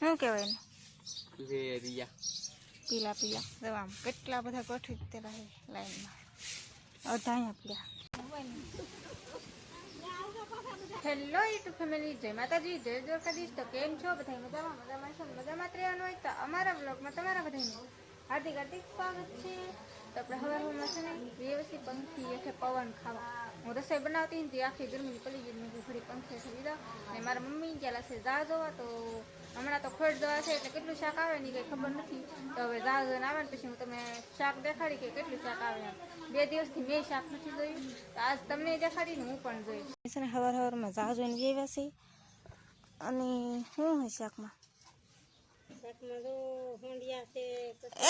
શું કહેવાય ને વેરિયા પીલા પીલા જવા આમ કેટલા બધા ગોઠવી દીધેલા છે લાઈનમાં અધાયા પીલા હેલો યુટ્યુબ ફેમિલી, જય માતાજી, જય દ્વારકાધીશ. તો કેમ છો બધા? મજામાં છો? મજામાં રહેવાનું હોય તો અમારા બ્લોગમાં તમારા બધાને હાર્દિક હાર્દિક સ્વાગત છે. તો આપણે હવારમાં છે ને વ્યવસ્થિત પંખી એટલે પવન ખાવા હું રસોઈ બનાવતી ને આખી ગરમી પડી ગઈ મેં ઘડી પંખે થઈ લીધા ને મારા મમ્મી ગયેલા છે જા જોવા. તો હમણાં તો ખોટ જવા છે એટલે કેટલું શાક આવે ને કંઈ ખબર નથી. તો હવે જા જોઈને આવે ને પછી હું તમને શાક દેખાડી કે કેટલું શાક આવે એમ. 2 દિવસથી મેં શાક નથી જોયું તો આજ તમને દેખાડીને હું પણ જોઈશ. છે ને સવારમાં જા જોઈને વ્યવા છે. અને શું હોય શાકમાં?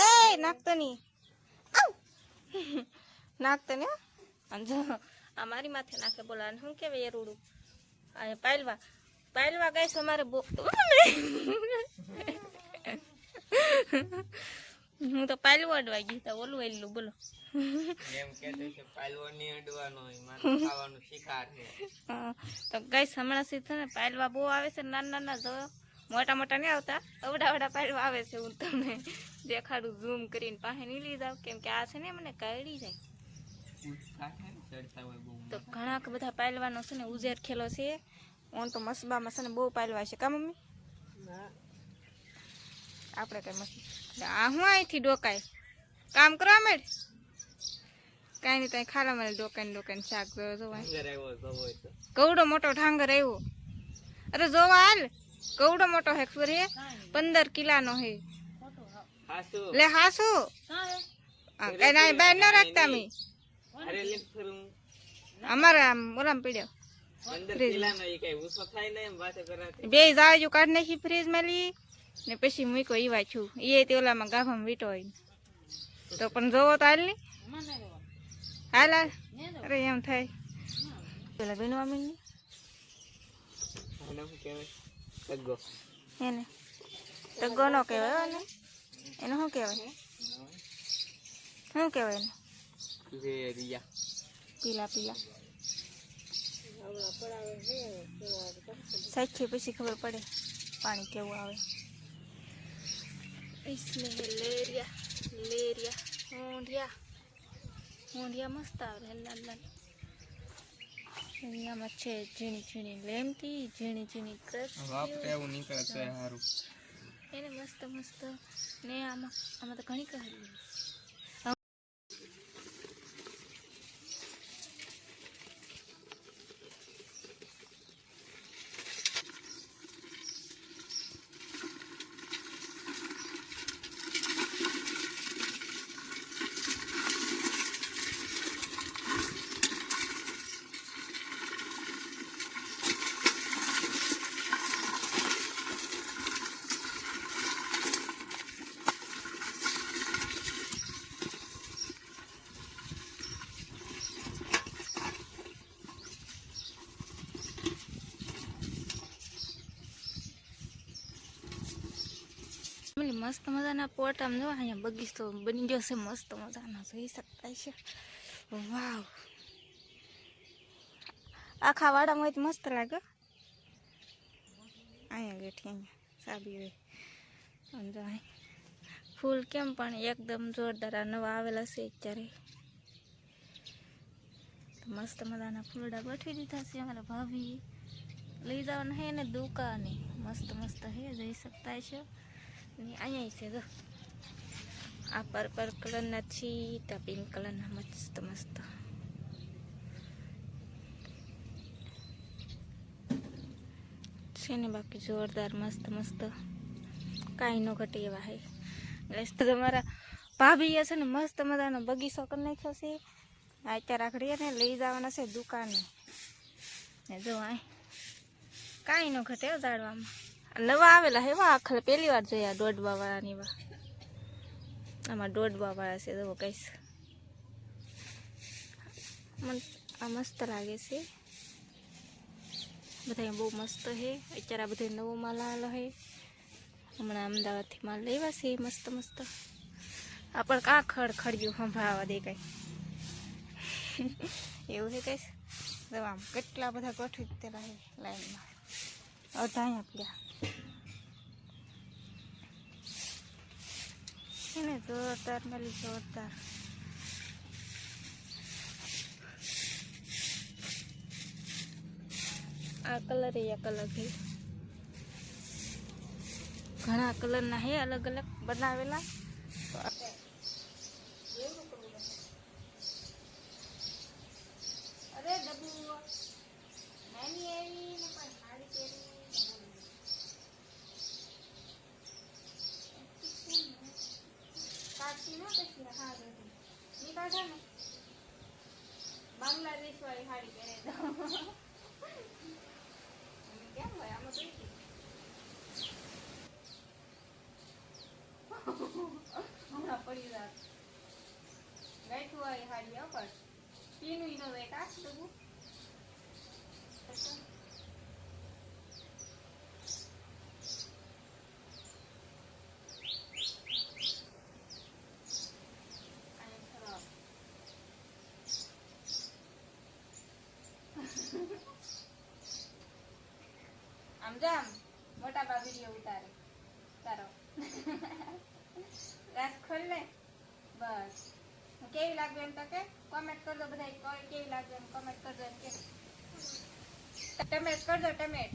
એ નાખતો નહીં, નાખતો ને. જો આ મારી માથે નાખે બોલા શું કેવાય રૂડું આ પાયલવા પાયલવા ગાઈસ અમારે હું તો પાયલવા અડવા ગઈ તો ઓલું એલું બોલો એમ કહેતો છે પાયલવા નહીં અડવાનો હોય મારે ખાવાનું શિકાર છે. તો ગાઈસ હમણાં થી ને પાયલવા બહુ આવે છે નાના નાના જો મોટા મોટા નહીં આવતા અવડા અવડા પાયલવા આવે છે. હું તમને દેખાડું ઝૂમ કરીને પાસે નહીં લઈ જાવ કેમ કે આ છે ને મને કાઢી જાય. તો ઘણા બધા પાયલવાનો છે ને ઉજેર ખેલો છે. ઓન તો મસબામાં છે ને બહુ પાયલવા છે કા મમ્મી? આપણે કઈ મસ્ત આ હું અહીંથી ડોકાય કામ કરવા મેળ કાંઈ નહીં ત્યાં ખાલા મળે ડોકાઈને શાક કવડો મોટો ઢાંગર આવ્યો. અરે જોવા હાલ કવડો મોટો હે ખબર હે 15 કિલાનો હે લે હાસુ કઈ ના બહાર ન રાખતા મેં અમારે આમ ઓલામ પીડ્યો બે જાજુ કાઢ નાખી ફ્રીજ માં લી ને પછી મૂકો ઈવા છું એ તે ઓલામાં ગાભામાં વીટો હોય તો પણ જોવો તો હાલ ની હાલ હાલ. અરે એમ થાય પેલા બેનવા મી એને તગ્ગો નો કહેવાય ને એને શું કહેવાય? શું કહેવાય એને? વેરિયા પીલા પીલા સાચી પછી ખબર પડે પાણી કેવું આવે. इसमें लेरिया लेरिया ऊंधिया ऊंधिया मस्त આવે લાલ લાલ. અહીંયામાં છે ઝીણી ઝીણી લેમથી ઝીણી ઝીણી ક્રશ એવું નીકળે છે સારું એને મસ્ત મસ્ત ને આમાં તો ઘણી કહી મસ્ત મજાના પોટ આમ જો અહીંયા બગીચો બની ગયો છે મસ્ત મજાનો જોઈ શકતા છે. વાવ આખા વાડામાં જ મસ્ત લાગે. અહીંયા બેઠી અહીંયા સાબી હોય જો ફૂલ કેમ પણ એકદમ જોરદાર નવા આવેલા છે અત્યારે. મસ્ત મજાના ફૂલડા ગોઠવી દીધા છે અમારા ભાભી લઈ જવાના હે ને દુકાને મસ્ત મસ્ત હે જોઈ શકતા છો. અહીંયા છે જો આ પર્પલ કલરના છે આ પિંક કલરના મસ્ત મસ્ત છે ને બાકી જોરદાર મસ્ત મસ્ત કાંઈ ન ઘટે એવા હે. તમારા ભાભીએ છે ને મસ્ત મજાનો બગીચો કરી નાખ્યો છે. અત્યારે આખડીએ ને લઈ જવાના છે દુકાને ને જો આ કાંઈ ન ઘટે ઝાડવામાં નવા આવેલા હે વા આખલે પહેલી વાર જોયા દોડવા વાળાની વા આમાં દોડવા વાળા છે જો કઈશ આ મસ્ત લાગે છે. બધા બહુ મસ્ત હે અત્યારે આ બધા નવો માલ આવેલો હે હમણાં અમદાવાદથી માલ લેવા છે મસ્ત મસ્ત. આ પણ કાં ખડખડ્યું સંભળાવા દે કઈ એવું છે કઈશ જો આમ કેટલા બધા ગોઠવી દીધેલા હે લાઈનમાં અધાયા પીડા એને જોરદાર મેલી જોરદાર. આ કલર એ કલર છે. ઘણા કલર ના હે અલગ અલગ બનાવેલા. અરે ડબ્બુ નાની એવી ને પણ સાડી પહેરી કાઢતી ન પછી હા ની કાઢા ને બાંગ્લાદેશ વાળી સાડી પહેરે તો કેમ હોય આમાં તો હમણાં પડી રાત ગાયઠું વાળી સાડી પર પીનું નો વેટ આ ડબ્બુ આમ જામ મોટા બા વિડીયો ઉતારે તારો રાસ ખોલ લે બસ કેવી લાગ્યું એમ તો કે કોમેન્ટ કરજો બધા કેવી લાગ્યું એમ કોમેન્ટ કરજો એમ કે ટમેટ કરજો ટમેટ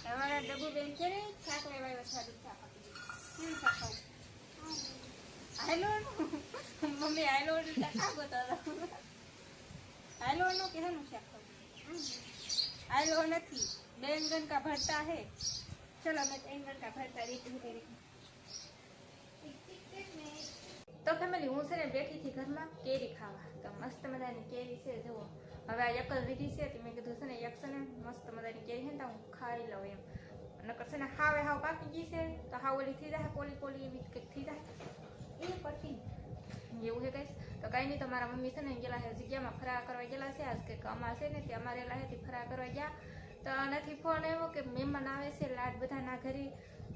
તમારા ડબ્બુ બેન છે ને શાક લેવા આવ્યો સારું શાક આપી દીધું શાક ખાવું આયલો મમ્મી આયલો શાક આપો તો आयलो नो के है शाक आयलो नहीं बैंगन का भरता है. चलो मैं बैंगन का भरता देती हूँ तेरे तो फैमिली हूँ से बैठी थी घर में केरी खावा तो मस्त मजानी केरी से जो હવે આ યકલ લીધી છે તો મેં કીધું છે ને એક છે ને મસ્ત મજાની કેરી છે ને તો હું ખાઈ લઉં એમ નકર છે ને હાવે હાવ પાકી ગઈ છે તો હાવ ઓલી થઈ જાય પોલી પોલી એવી કંઈક થઈ જાય એ પતી એવું છે કઈશ તો કઈ નહીં તો મારા મમ્મી છે ને ગયેલા છે જગ્યામાં ફરા કરવા ગયેલા છે આજ કંઈક અમાર છે ને તે અમારે એલા છે ફરા કરવા ગયા તો નથી ફોન આવ્યો કે મહેમાન આવે છે લાડ બધા ના ઘરે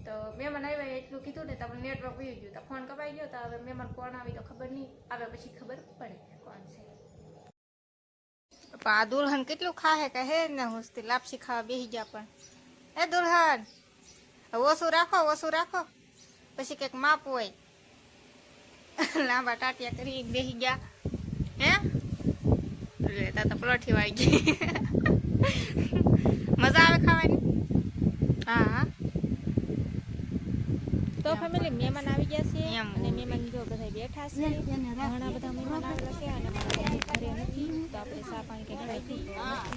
તો મહેમાન આવ્યા એટલું કીધું ને તો આપણે નેટવર્ક વહી ગયું તો ફોન કપાઈ ગયો તો હવે મહેમાન કોણ આવી તો ખબર નહીં આવે પછી ખબર પડે કોણ છે. આ દુલ્હન કેટલું ખાહે કે હે ને હોસ્તી લાપસી ખાવા બેસી ગયા પણ એ દુલ્હન ઓછું રાખો પછી કંઈક માપ હોય લાંબા ટાટિયા કરી બેસી ગયા હે લેતા તો પલોઠી વાઈ ગઈ મજા આવે ખાવાની. હા તો ફેમિલી મહેમાન આવી ગયા છે અને મહેમાન જો બધા બેઠા છે ઘણા બધા મહેમાન આવેલા છે અને મારા ઘરે નથી તો આપણે ચા પાણી કંઈક ખાઈ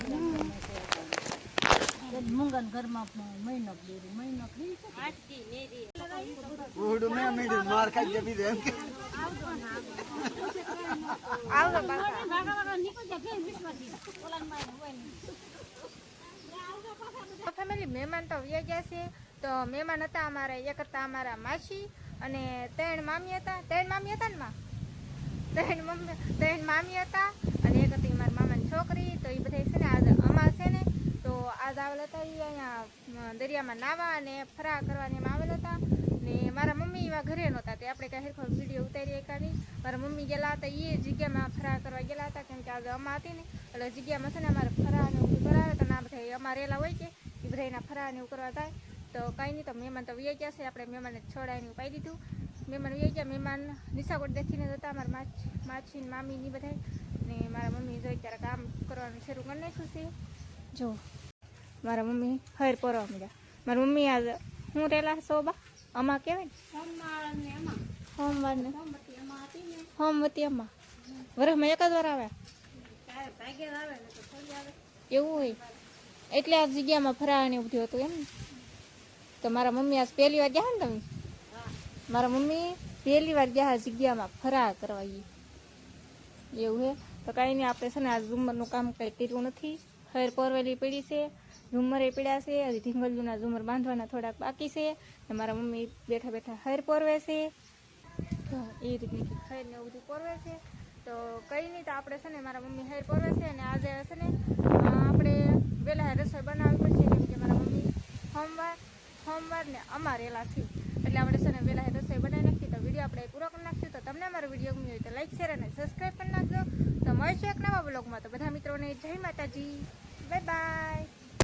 મૂંગન ઘરમાં મહિનો ફેમિલી મહેમાન તો વ્યા ગયા છે તો મહેમાન હતા અમારા એક હતા અમારા માસી અને ત્રણ મામી હતા ને માં ત્રણ મામી હતા અને એક હતી મારા મામાની છોકરી તો એ બધા છે ને આજે અમાર છે ને તો આજ આવેલા હતા એ અહીંયા દરિયામાં નાવા અને ફરા કરવાની એમાં આવેલા હતા ને મારા મમ્મી એવા ઘરે નહોતા તે આપણે કાંઈ હેરખો વિડીયો ઉતારી એકા નહીં મારા મમ્મી ગયેલા હતા એ જગ્યામાં ફરા કરવા ગયેલા હતા કેમ કે આજે અમા હતી ને એટલે જગ્યામાં છે ને અમારે ફરા ને એવું કરાવે તો ના બધા અમારે એલા હોય કે એ બધા એના ફરા ને એવું કરવા થાય તો કંઈ નહીં તો મહેમાન તો વ્યાઈ ગયા છે આપણે મહેમાનને છોડાવીને પાઈ દીધું મહેમાન વ્યાઈ ગયા મહેમાન નિશાકોટ દેખીને જતા મારા માછી ને મામી ની બધા ને મારા મમ્મી જોઈ ત્યારે કામ કરવાનું શરૂ કરી નાખ્યું છે જો મારા મમ્મી હર પરવા મળ્યા મારી મમ્મી આજ હું રેલા સોબા અમા કહેવાય ને સોમવાર ને હોમવતી અમા વરસમાં એક જ વાર આવે એવું હોય એટલે આ જગ્યામાં ફરાવા ને બધું હતું એમ ને તો મારા મમ્મી આજ પહેલી વાર ગયા ને તમે મારા મમ્મી પહેલી વાર ગયા જગ્યામાં ફરા કરવા એવું હે તો કાંઈ નહીં આપણે છે ને આ ઝુમરનું કામ કંઈ કર્યું નથી હર પરવેલી પડી છે ઝુમરે પડ્યા છે હજી ઢીંગલીઓના ઝુમર બાંધવાના થોડાક બાકી છે ને મારા મમ્મી બેઠા બેઠા હર પરવે છે તો એ રીતની હર ને એવું બધું પરવે છે તો કંઈ નહીં તો આપણે છે ને મારા મમ્મી હર પરવે છે અને આજે છે ને આપણે વહેલા રસોઈ બનાવવી પડશે કેમ કે મારા મમ્મી સોમવાર ને અમારેલા છે એટલે આપણે છે ને વહેલા રસોઈ બનાવી નાખી તો વિડીયો આપણે પૂરો કરી નાખશું તો તમને અમારો વિડીયો ગમ્યો હોય તો લાઈક શેર અને સબસ્ક્રાઈબ કરી નાખજો તો મળશું એક નવા બ્લોગમાં તો બધા મિત્રોને જય માતાજી બાય બાય.